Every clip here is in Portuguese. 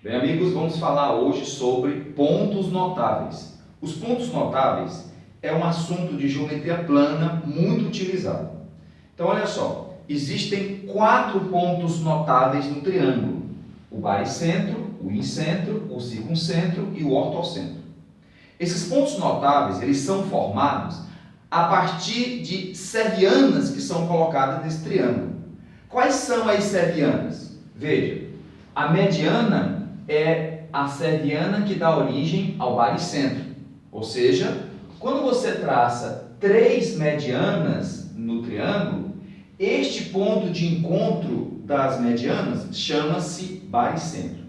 Bem, amigos, vamos falar hoje sobre pontos notáveis. Os pontos notáveis é um assunto de geometria plana muito utilizado. Então, olha só, existem 4 pontos notáveis no triângulo: o baricentro, o incentro, o circuncentro e o ortocentro. Esses pontos notáveis, eles são formados a partir de servianas que são colocadas nesse triângulo. Quais são as servianas? Veja, a mediana é a serviana que dá origem ao baricentro. Ou seja, quando você traça 3 medianas no triângulo, este ponto de encontro das medianas chama-se baricentro.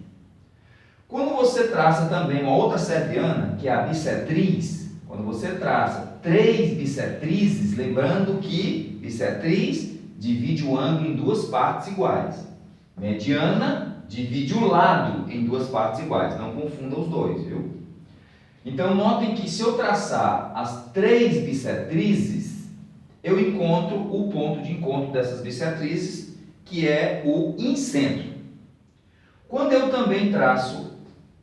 Quando você traça também uma outra serviana, que é a bissetriz, quando você traça 3 bissetrizes, lembrando que bissetriz divide o ângulo em 2 partes iguais. Mediana divide o lado em 2 partes iguais. Não confunda os dois, viu? Então, notem que se eu traçar as 3 bissetrizes, eu encontro o ponto de encontro dessas bissetrizes, que é o incentro. Quando eu também traço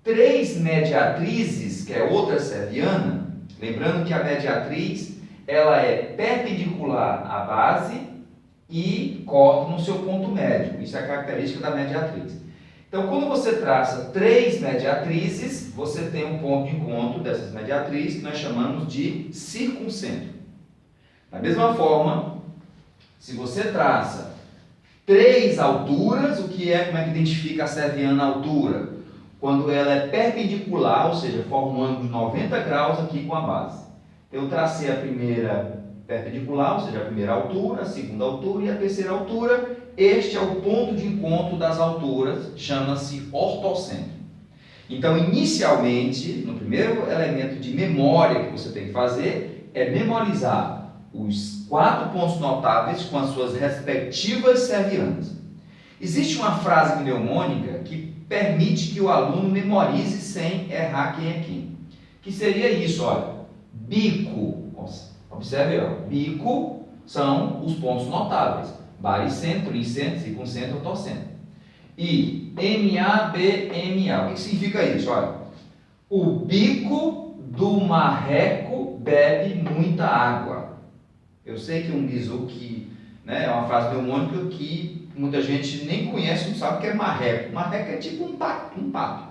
3 mediatrizes, que é outra serviana, lembrando que a mediatriz ela é perpendicular à base e corta no seu ponto médio. Isso é a característica da mediatriz. Então, quando você traça 3 mediatrizes, você tem um ponto de encontro dessas mediatrizes que nós chamamos de circuncentro. Da mesma forma, se você traça 3 alturas, como é que identifica a serviana altura? Quando ela é perpendicular, ou seja, forma um ângulo de 90 graus aqui com a base. Eu tracei a primeira perpendicular, ou seja, a primeira altura, a segunda altura e a terceira altura. Este é o ponto de encontro das alturas, chama-se ortocentro. Então, inicialmente, no primeiro elemento de memória que você tem que fazer, é memorizar os 4 pontos notáveis com as suas respectivas servianas. Existe uma frase mnemônica que permite que o aluno memorize sem errar quem é quem. Que seria isso, olha, bico. Observe, ó, bico são os pontos notáveis: baricentro, incentro, circuncentro, ortocentro. E MA, BMA. O que significa isso? Olha, o bico do marreco bebe muita água. Eu sei que um bizu que, é uma frase mnemônica que muita gente nem conhece, não sabe o que é marreco. Marreco é tipo um pato,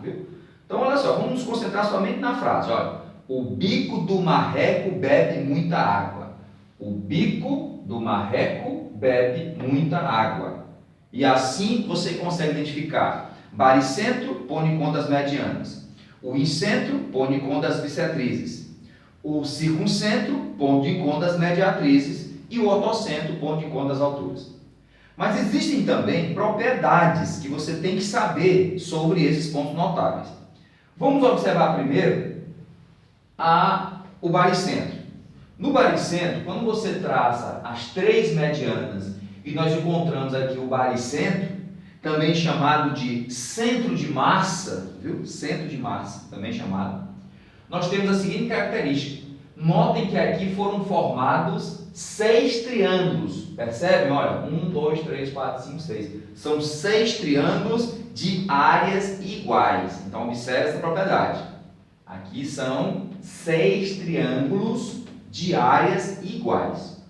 viu? Então, olha só, vamos nos concentrar somente na frase. Olha, o bico do marreco bebe muita água. O bico do marreco bebe muita água. E assim você consegue identificar baricentro, pondo em conta as medianas. O incentro, pondo em conta as bissetrizes. O circuncentro, pondo em conta as mediatrizes. E o ortocentro, pondo em conta as alturas. Mas existem também propriedades que você tem que saber sobre esses pontos notáveis. Vamos observar primeiro o baricentro. No baricentro, quando você traça as 3 medianas e nós encontramos aqui o baricentro, também chamado de centro de massa, viu? Centro de massa, também chamado. Nós temos a seguinte característica. Notem que aqui foram formados 6 triângulos. Percebem? Olha, 1, 2, 3, 4, 5, 6. São 6 triângulos de áreas iguais. Então, observe essa propriedade. Aqui são 6 triângulos de áreas iguais.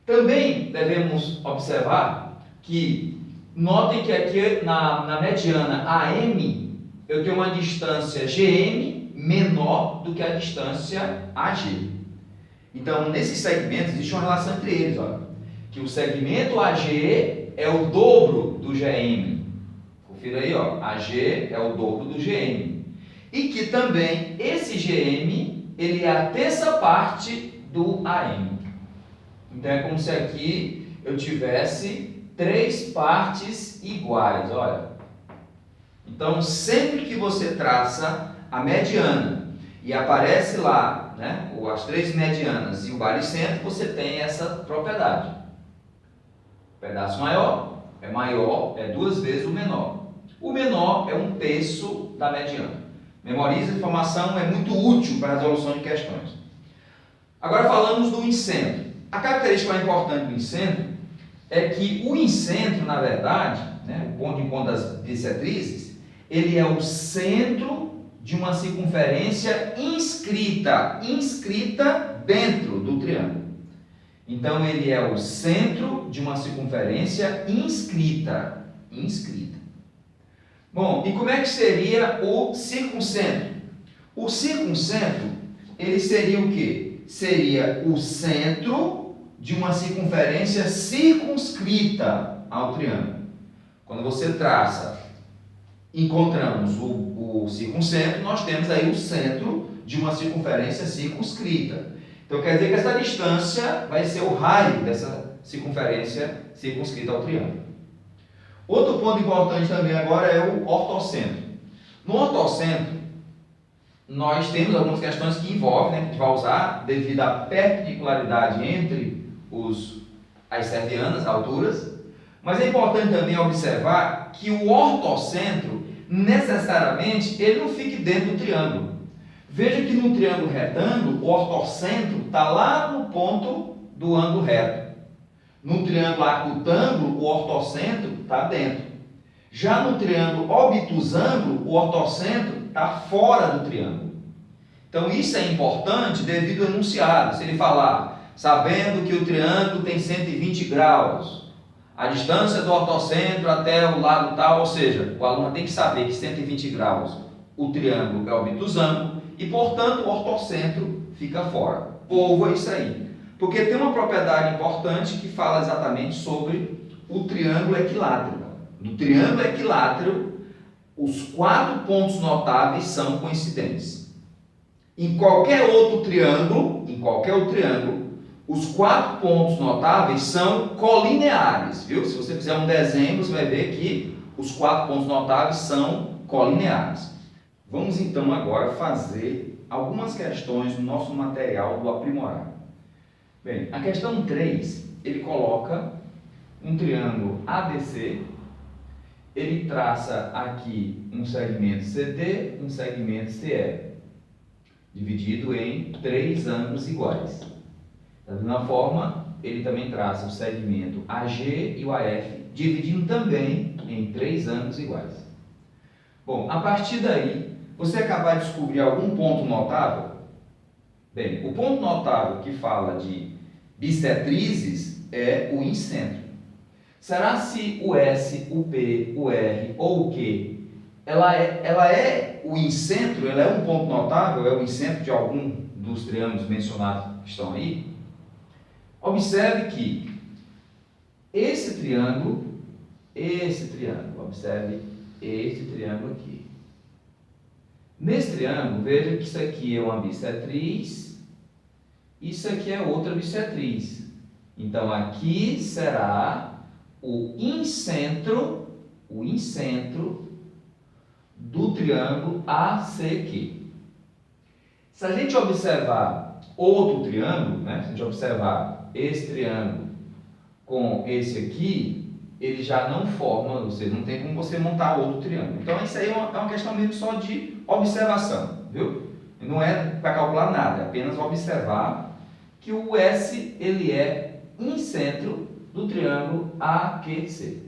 Também devemos observar que, notem que aqui na mediana AM, eu tenho uma distância GM menor do que a distância AG. Então, nesses segmentos, existe uma relação entre eles, olha, que o segmento AG é o dobro do GM. Confira aí, ó, AG é o dobro do GM. E que também esse GM, ele é a terça parte do AM. Então, é como se aqui eu tivesse 3 partes iguais, olha. Então, sempre que você traça a mediana e aparece lá, as 3 medianas e o baricentro, você tem essa propriedade. O pedaço maior, é 2 vezes o menor. O menor é 1/3 da mediana. Memorize a informação, é muito útil para a resolução de questões. Agora falamos do incentro. A característica mais importante do incentro é que o incentro, na verdade, o ponto de encontro das bissetrizes, ele é o centro de uma circunferência inscrita dentro do triângulo. Então, ele é o centro de uma circunferência inscrita. Bom, e como é que seria o circuncentro? O circuncentro, ele seria o quê? Seria o centro de uma circunferência circunscrita ao triângulo. Quando você traça, encontramos o circuncentro, nós temos aí o centro de uma circunferência circunscrita. Então, quer dizer que essa distância vai ser o raio dessa circunferência circunscrita ao triângulo. Outro ponto importante também agora é o ortocentro. No ortocentro, nós temos algumas questões que envolvem, que a gente vai usar devido à perpendicularidade entre as serpianas, alturas, mas é importante também observar que o ortocentro, necessariamente, ele não fique dentro do triângulo. Veja que no triângulo retângulo, o ortocentro está lá no ponto do ângulo reto. No triângulo acutângulo, o ortocentro está dentro. Já no triângulo obtusângulo, o ortocentro está fora do triângulo. Então, isso é importante devido ao enunciado. Se ele falar, sabendo que o triângulo tem 120 graus, a distância do ortocentro até o lado tal, ou seja, o aluno tem que saber que 120 graus o triângulo é obtusângulo e, portanto, o ortocentro fica fora. Povoa isso aí. Porque tem uma propriedade importante que fala exatamente sobre o triângulo equilátero. No triângulo equilátero, os 4 pontos notáveis são coincidentes. Em qualquer outro triângulo, os 4 pontos notáveis são colineares, viu? Se você fizer um desenho, você vai ver que os 4 pontos notáveis são colineares. Vamos então agora fazer algumas questões no nosso material do aprimorado. Bem, a questão 3, ele coloca um triângulo ABC, ele traça aqui um segmento CD, um segmento CE, dividido em 3 ângulos iguais. Da mesma forma, ele também traça o segmento AG e o AF, dividindo também em 3 ângulos iguais. Bom, a partir daí, você é capaz de descobrir algum ponto notável? Bem, o ponto notável que fala de bissetrizes é o incentro. Será se o S, o P, o R ou o Q, ela é o incentro, ela é um ponto notável, é o incentro de algum dos triângulos mencionados que estão aí? Observe que esse triângulo, observe esse triângulo aqui. Nesse triângulo, veja que isso aqui é uma bissetriz, isso aqui é outra bissetriz. Então, aqui será o incentro do triângulo ACQ. Se a gente observar outro triângulo, se a gente observar esse triângulo com esse aqui, ele já não forma, ou seja, não tem como você montar outro triângulo. Então, isso aí é uma questão mesmo só de observação, viu? Não é para calcular nada, é apenas observar que o S, ele é incentro do triângulo AQC.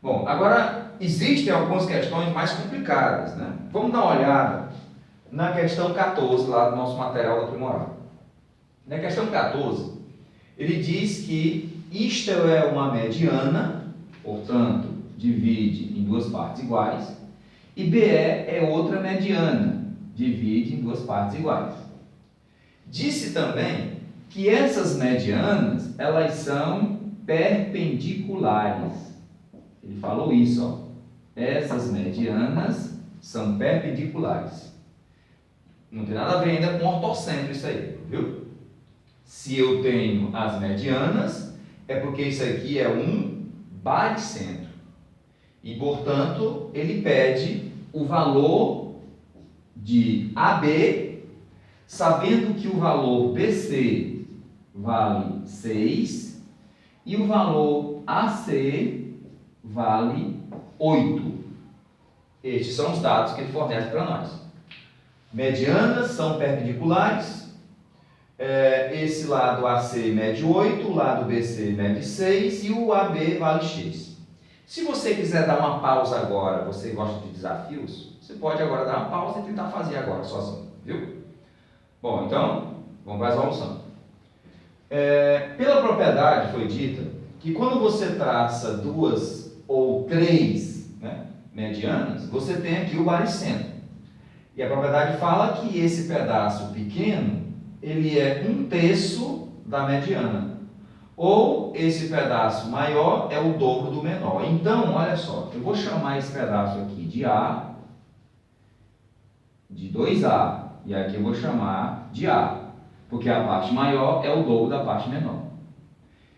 Bom, agora existem algumas questões mais complicadas, Vamos dar uma olhada na questão 14 lá do nosso material aprimorado. Na questão 14, ele diz que isto é uma mediana, portanto, divide em 2 partes iguais, e BE é outra mediana, divide em 2 partes iguais. Disse também que essas medianas, elas são perpendiculares. Ele falou isso, ó. Essas medianas são perpendiculares. Não tem nada a ver ainda com ortocentro isso aí, viu? Se eu tenho as medianas, é porque isso aqui é um baricentro. E, portanto, ele pede o valor de AB, sabendo que o valor BC vale 6 e o valor AC vale 8. Estes são os dados que ele fornece para nós. Medianas são perpendiculares. Esse lado AC mede 8, o lado BC mede 6 e o AB vale X. Se você quiser dar uma pausa agora, você gosta de desafios, você pode agora dar uma pausa e tentar fazer agora sozinho, viu? Bom, então, vamos para a resolução. Pela propriedade foi dita que quando você traça duas ou três, né, medianas, você tem aqui o baricentro. E a propriedade fala que esse pedaço pequeno, ele é 1/3 da mediana. Ou esse pedaço maior é o dobro do menor. Então, olha só, eu vou chamar esse pedaço aqui de A, de 2A, e aqui eu vou chamar de A, porque a parte maior é o dobro da parte menor.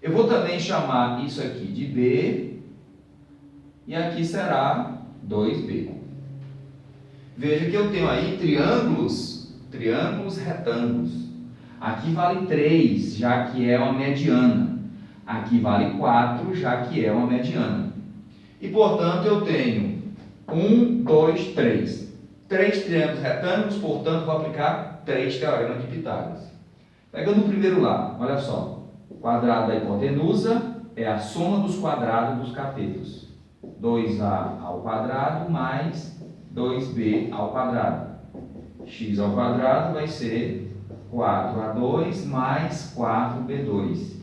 Eu vou também chamar isso aqui de B, e aqui será 2B. Veja que eu tenho aí triângulos retângulos. Aqui vale 3, já que é uma mediana. Aqui vale 4, já que é uma mediana. E, portanto, eu tenho 1, 2, 3. 3 triângulos retângulos, portanto, vou aplicar 3 teoremas de Pitágoras. Pegando o primeiro lá, olha só. O quadrado da hipotenusa é a soma dos quadrados dos catetos. 2A ao quadrado mais 2B ao quadrado. X ao quadrado vai ser 4A2 mais 4B2.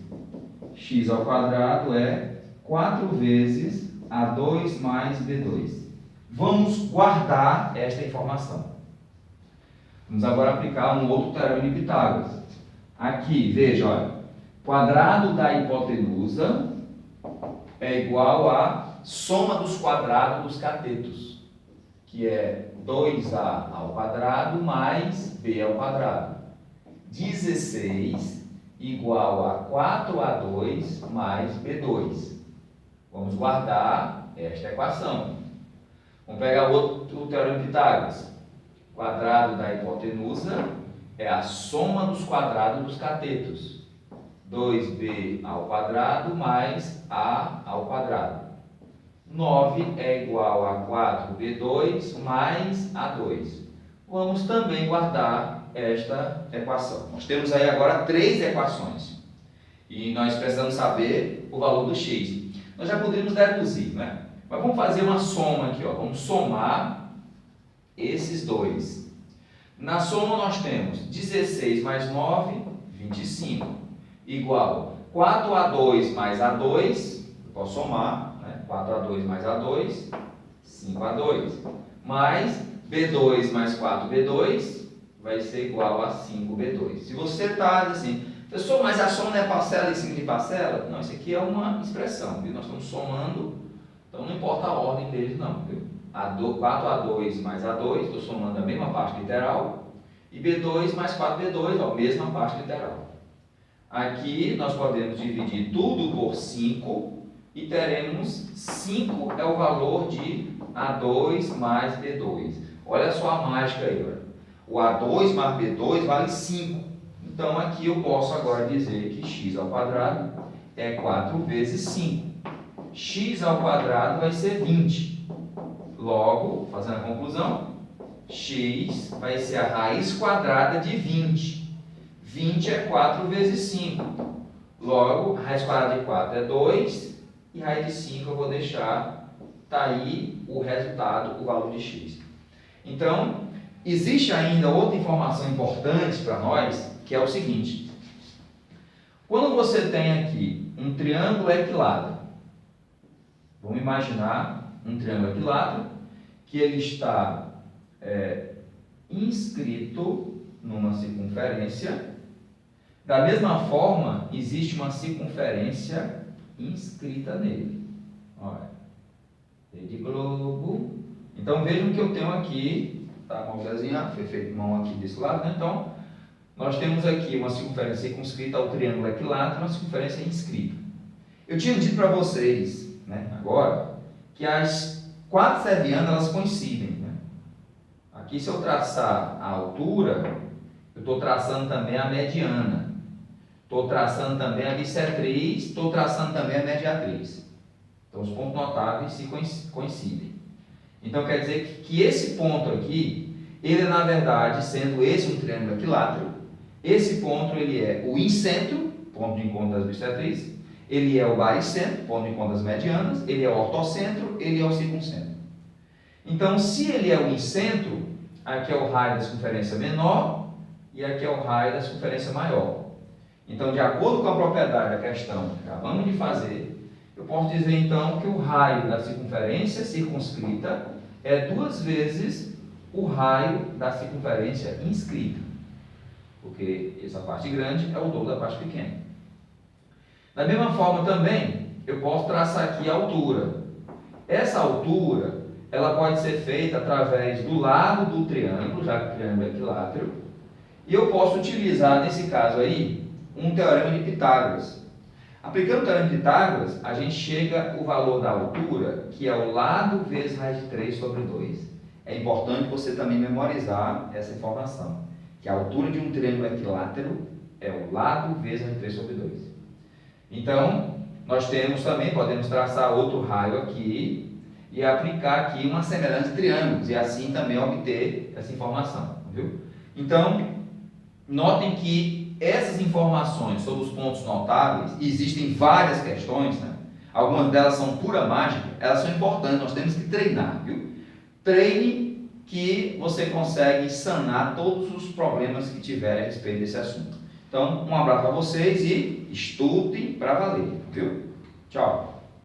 X ao quadrado é 4 vezes A2 mais B2. Vamos guardar esta informação. Vamos agora aplicar um outro teorema de Pitágoras. Aqui, veja, olha, quadrado da hipotenusa é igual a soma dos quadrados dos catetos, que é 2A ao quadrado mais B ao quadrado. 16 igual a 4A2 mais B2. Vamos guardar esta equação. Vamos pegar o teorema de Pitágoras. Quadrado da hipotenusa é a soma dos quadrados dos catetos. 2B ao quadrado mais A ao quadrado. 9 é igual a 4B2 mais A2. Vamos também guardar esta equação. Nós temos aí agora 3 equações. E nós precisamos saber o valor do x. Nós já poderíamos deduzir, né? Mas vamos fazer uma soma aqui, ó. Vamos somar esses dois. Na soma nós temos 16 mais 9, 25. Igual 4A2 mais A2. Eu posso somar, né? 4A2 mais A2, 5A2. Mais B2 mais 4B2 vai ser igual a 5B2. Se você está assim, professor, mas a soma não é parcela em cima de parcela? Não, isso aqui é uma expressão, viu? Nós estamos somando, então não importa a ordem deles não, viu? 4A2 mais A2, estou somando a mesma parte literal, e B2 mais 4B2, ó, mesma parte literal. Aqui nós podemos dividir tudo por 5 e teremos 5 é o valor de A2 mais B2. Olha só a mágica aí, olha. O A2 mais B2 vale 5. Então, aqui eu posso agora dizer que x ao quadrado é 4 vezes 5. X ao quadrado vai ser 20. Logo, fazendo a conclusão, x vai ser a raiz quadrada de 20. 20 é 4 vezes 5. Logo, raiz quadrada de 4 é 2. E raiz de 5 eu vou deixar, está aí o resultado, o valor de x. Então, existe ainda outra informação importante para nós, que é o seguinte. Quando você tem aqui um triângulo equilátero, vamos imaginar um triângulo equilátero, que ele está inscrito numa circunferência. Da mesma forma, existe uma circunferência inscrita nele. Olha, de globo. Então, vejam que eu tenho aqui, tá? Vamos desenhar, foi feito mão aqui desse lado, né? Então, nós temos aqui uma circunferência circunscrita ao triângulo equilátero, uma circunferência inscrita. Eu tinha dito para vocês, né, agora, que as quatro servianas, elas coincidem, né? Aqui, se eu traçar a altura, eu estou traçando também a mediana. Estou traçando também a bissetriz, estou traçando também a mediatriz. Então, os pontos notáveis se coincidem. Então, quer dizer que esse ponto aqui, ele é, na verdade, sendo esse um triângulo equilátero, esse ponto ele é o incentro, ponto de encontro das bissetrizes, Ele é o baricentro, pondo em conta as medianas, ele é o ortocentro, ele é o circuncentro. Então, se ele é o incentro, aqui é o raio da circunferência menor e aqui é o raio da circunferência maior. Então, de acordo com a propriedade da questão que acabamos de fazer, eu posso dizer então que o raio da circunferência circunscrita é 2 vezes o raio da circunferência inscrita, porque essa parte grande é o dobro da parte pequena. Da mesma forma também, eu posso traçar aqui a altura. Essa altura, ela pode ser feita através do lado do triângulo, já que o triângulo é equilátero, e eu posso utilizar, nesse caso aí, um teorema de Pitágoras. Aplicando o teorema de Pitágoras, a gente chega ao valor da altura, que é o lado vezes raiz de 3 sobre 2. É importante você também memorizar essa informação, que a altura de um triângulo equilátero é o lado vezes raiz de 3 sobre 2. Então, nós temos também, podemos traçar outro raio aqui e aplicar aqui uma semelhança de triângulos e assim também obter essa informação, viu? Então, notem que essas informações sobre os pontos notáveis, existem várias questões, né? Algumas delas são pura mágica, elas são importantes, nós temos que treinar, viu? Treine que você consegue sanar todos os problemas que tiver a respeito desse assunto. Então, um abraço para vocês e estudem para valer, viu? Tchau!